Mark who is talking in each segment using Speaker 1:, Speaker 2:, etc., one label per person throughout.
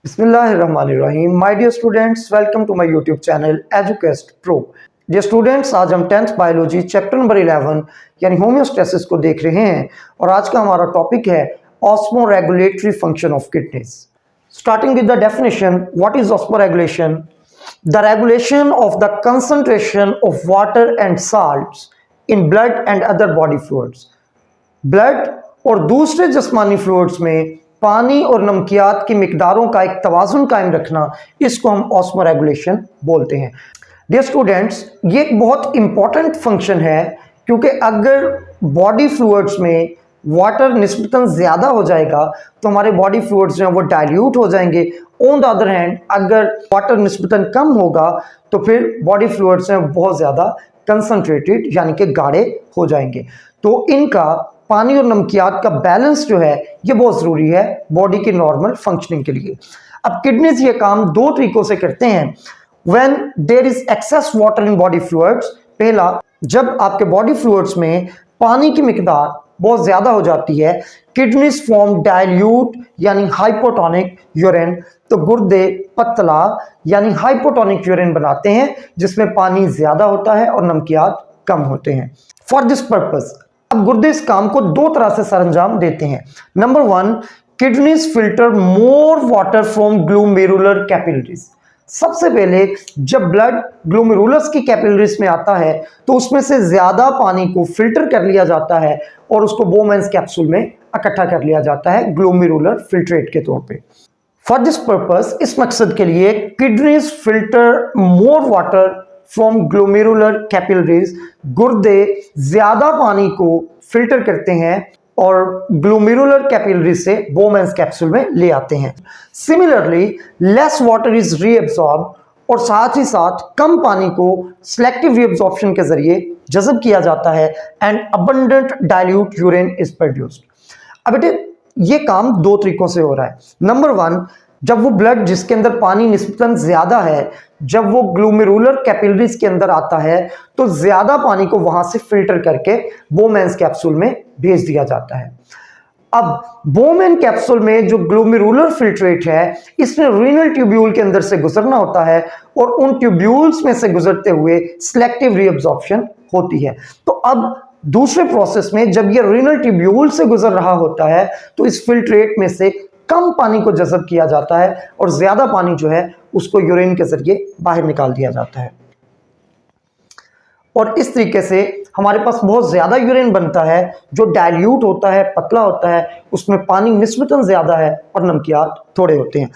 Speaker 1: बिस्मिल्लाहिर्रहमानिर्रहीम। My dear students, welcome to my YouTube channel EduQuest Pro. Dear students, आज हम 10th biology chapter number 11 यानी homeostasis को देख रहे हैं और आज का हमारा टॉपिक है osmoregulatory function of kidneys. Starting with the definition, what is osmoregulation? The regulation of the concentration of water and salts in blood and other body fluids. Blood और दूसरे जिस्मानी फ्लूइड्स में पानी और नमकियात की मिकदारों का एक तवाज़ुन कायम रखना, इसको हम ऑस्मोरेगुलेशन बोलते हैं। डियर स्टूडेंट्स, ये एक बहुत इंपॉर्टेंट फंक्शन है क्योंकि अगर बॉडी फ्लूइड्स में वाटर निस्बतन ज़्यादा हो जाएगा तो हमारे बॉडी फ्लूइड्स जो हैं वो डाइल्यूट हो जाएंगे। ऑन द अदर हैंड, अगर वाटर निस्बतन कम होगा तो फिर बॉडी फ्लूइड्स हैं बहुत ज़्यादा कंसनट्रेटेड यानी कि गाढ़े हो जाएंगे। तो इनका पानी और नमकियात का बैलेंस जो है ये बहुत ज़रूरी है बॉडी की नॉर्मल फंक्शनिंग के लिए। अब किडनीज ये काम दो तरीकों से करते हैं। When there is excess water in body fluids, पहला, जब आपके बॉडी फ्लूइड्स में पानी की मिकदार बहुत ज़्यादा हो जाती है, किडनीज फॉर्म डाइल्यूट यानी हाइपोटोनिक यूरिन। तो गुर्दे पतला यानी हाइपोटोनिक यूरिन बनाते हैं जिसमें पानी ज़्यादा होता है और नमकियात कम होते हैं। फॉर दिस पर्पज अब गुर्दे इस काम को दो तरह से सरंजाम देते हैं। Number 1, kidneys filter more water from glomerular capillaries. सबसे पहले जब ब्लड ग्लोमेरुलस की कैपिलरीज में आता है तो उसमें से ज्यादा पानी को फिल्टर कर लिया जाता है और उसको बोमेन्स कैप्सूल में इकट्ठा कर लिया जाता है ग्लोमेरुलर फिल्ट्रेट के तौर पे। फॉर दिस पर्पस, इस मकसद के लिए kidneys filter more water from glomerular capillaries. गुर्दे ज्यादा पानी को फिल्टर करते हैं और ग्लोमेरुलर कैपिलरी से बोमेन्स कैप्सूल में ले आते हैं। Similarly, less water is reabsorb और साथ ही साथ कम पानी को सिलेक्टिव रीअब्सॉर्प्शन के जरिए जज़ब किया जाता है and abundant dilute urine is produced. अब बेटे ये काम दो तरीकों से हो रहा है। नंबर 1, जब वो ब्लड जिसके अंदर पानी निस्बतन ज्यादा है, जब वो ग्लोमेरुलर कैपिलरीज के अंदर आता है तो ज्यादा पानी को वहां से फिल्टर करके बोमेन्स कैप्सूल में भेज दिया जाता है। अब बोमेन कैप्सूल में जो ग्लोमेरुलर फिल्ट्रेट है, इसमें रीनल ट्यूब्यूल के अंदर से गुजरना होता है और उन ट्यूब्यूल्स में से गुजरते हुए सिलेक्टिव रीअब्सॉर्प्शन होती है। तो अब दूसरे प्रोसेस में जब ये रीनल ट्यूब्यूल से गुजर रहा होता है तो इस फिल्ट्रेट में से कम पानी को जज़ब किया जाता है और ज्यादा पानी जो है उसको यूरिन के जरिए बाहर निकाल दिया जाता है। और इस तरीके से हमारे पास बहुत ज्यादा यूरिन बनता है जो डाइल्यूट होता है, पतला होता है, उसमें पानी निस्बतन ज्यादा है और नमकियात थोड़े होते हैं।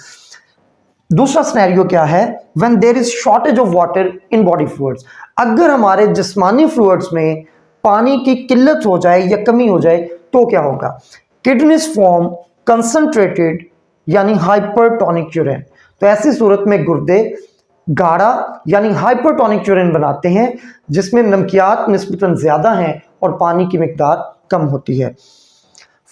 Speaker 1: दूसरा सिनेरियो क्या है? When there is shortage of water in body fluids. अगर हमारे जिस्मानी फ्लूइड्स में पानी की किल्लत हो जाए या कमी हो जाए तो क्या होगा? किडनीज फॉर्म कंसंट्रेटेड यानी हाइपरटोनिक यूरिन। तो ऐसी सूरत में गुर्दे गाढ़ा यानी हाइपरटोनिक यूरिन बनाते हैं जिसमें नमकियात निस्बतन ज्यादा हैं और पानी की मिकदार कम होती है।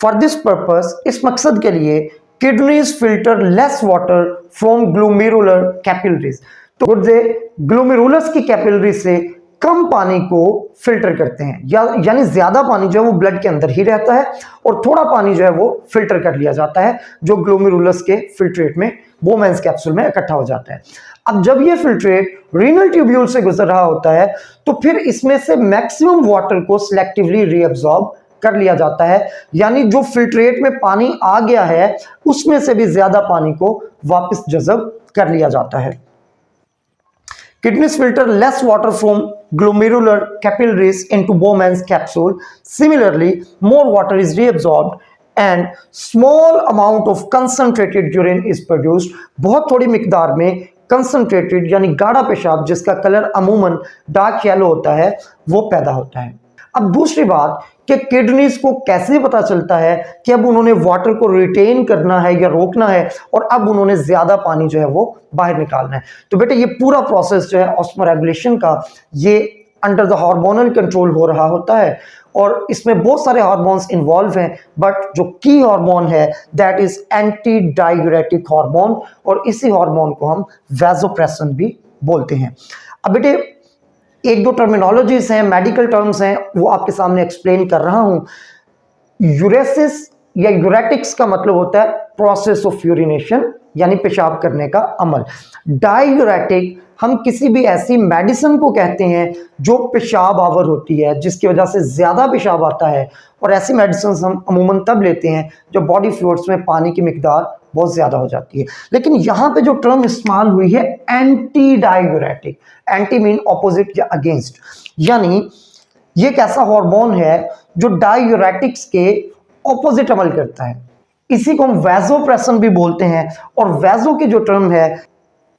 Speaker 1: फॉर दिस पर्पस, इस मकसद के लिए kidneys filter less water from glomerular capillaries. तो गुर्दे ग्लोमेरुलस की कैपिलरी से कम पानी को फिल्टर करते हैं यानी ज्यादा पानी जो है वो ब्लड के अंदर ही रहता है और थोड़ा पानी जो है वो फिल्टर कर लिया जाता है जो ग्लोमेरुलस के फिल्ट्रेट में बोमेन्स कैप्सूल में इकट्ठा हो जाता है। अब जब ये फिल्ट्रेट रीनल ट्यूब्यूल से गुजर रहा होता है तो फिर इसमें से मैक्सिमम वाटर को सिलेक्टिवली रीअब्सॉर्ब कर लिया जाता है, यानी जो फिल्ट्रेट में पानी आ गया है उसमें से भी ज्यादा पानी को वापस जज़ब कर लिया जाता है। Kidneys filter less water from glomerular capillaries into Bowman's capsule. Similarly, more water is reabsorbed and small amount of concentrated urine is produced. बहुत थोड़ी मिकदार में concentrated यानी गाढ़ा पेशाब जिसका कलर अमूमन डार्क येलो होता है वो पैदा होता है। अब दूसरी बात कि किडनीज को कैसे पता चलता है कि अब उन्होंने वाटर को रिटेन करना है या रोकना है और अब उन्होंने ज्यादा पानी जो है वो बाहर निकालना है। तो बेटे ये पूरा प्रोसेस जो है ऑस्मोरेगुलेशन का, ये अंडर द हार्मोनल कंट्रोल हो रहा होता है और इसमें बहुत सारे हार्मोन्स इन्वॉल्व हैं, बट जो की हार्मोन है that is anti diuretic hormone और इसी हार्मोन को हम वैसोप्रेसिन भी बोलते हैं। अब बेटे एक दो टर्मिनोलॉजीज हैं, मेडिकल टर्म्स हैं, वो आपके सामने एक्सप्लेन कर रहा हूं। यूरेसिस या यूरेटिक्स का मतलब होता है प्रोसेस ऑफ यूरिनेशन यानी पेशाब करने का अमल। डायूरेटिक हम किसी भी ऐसी मेडिसिन को कहते हैं जो पेशाब आवर होती है, जिसकी वजह से ज़्यादा पेशाब आता है, और ऐसी मेडिसिन हम अमूमन तब लेते हैं जब बॉडी फ्लूइड्स में पानी की मिकदार बहुत ज़्यादा हो जाती है। लेकिन यहाँ पे जो टर्म इस्तेमाल हुई है anti diuretic, anti mean opposite या अगेंस्ट, यानी ये एक ऐसा हार्मोन है जो डायूरेटिक्स के ऑपोजिट अमल करता है। इसी को हम वैसोप्रेसन भी बोलते हैं, और वैसो की जो टर्म है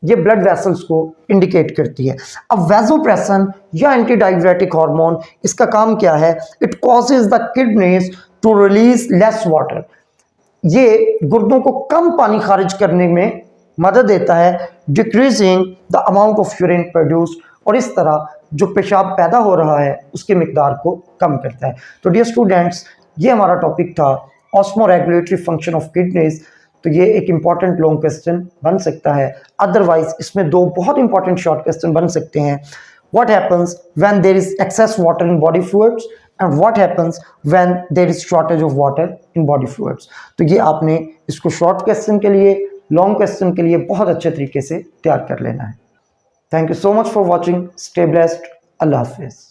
Speaker 1: ये ब्लड वेसल्स को इंडिकेट करती है। अब वैसोप्रेसन या एंटी डायूरेटिक हार्मोन, इसका काम क्या है? It causes the kidneys to release less water. ये गुर्दों को कम पानी खारिज करने में मदद देता है, decreasing the amount of urine produced, और इस तरह जो पेशाब पैदा हो रहा है उसकी मिकदार को कम करता है। तो डियर स्टूडेंट्स, ये हमारा टॉपिक था ऑस्मोरेगुलेटरी फंक्शन ऑफ किडनीज। तो ये एक इंपॉर्टेंट लॉन्ग क्वेश्चन बन सकता है, अदरवाइज इसमें दो बहुत इंपॉर्टेंट शॉर्ट क्वेश्चन बन सकते हैं। What happens when there is excess water in body fluids and what happens when there is shortage of water in body fluids. तो ये आपने इसको शॉर्ट क्वेश्चन के लिए, लॉन्ग क्वेश्चन के लिए बहुत अच्छे तरीके से तैयार कर लेना है। Thank you so much for watching. Stay blessed. अल्लाह हाफिज़।